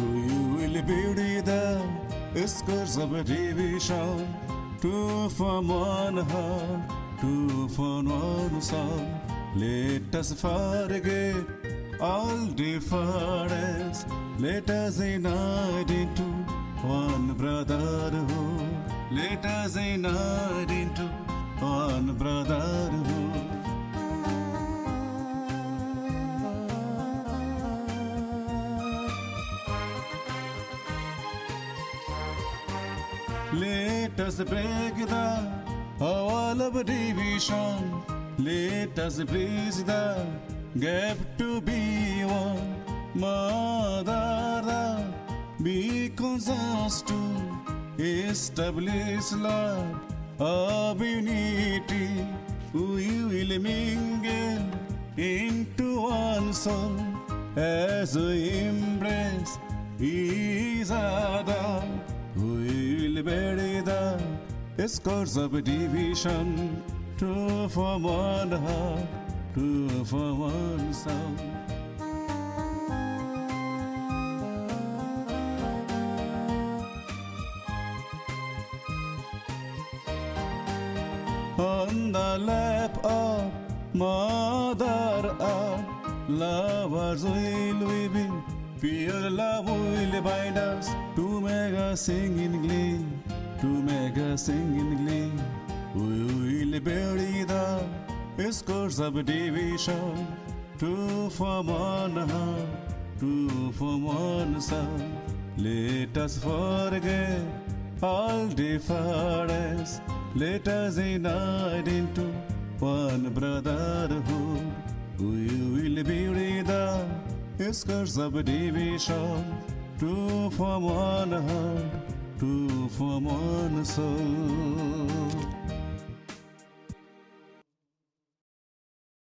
We will build the scores of division. Two from one heart, two from one soul. Let us forget all difference. Let us unite into one brotherhood. Let us unite into one brotherhood. Let us break the wall of division. Let us bridge the gap to be one. Mother, because us to establish love of unity, we will mingle into one soul as we embrace each other. We will bury the scores of division. Two from one heart, two from one soul. On the lap of Mother Earth, lovers will we be. Pure love will bind us to make us sing in glee, to make us sing in glee. We will bury the scores of division. Two from one heart, two from one soul. Let us forget all difference. Let us unite into one brotherhood. We will bury the scores of division. Two from one heart, two from one soul.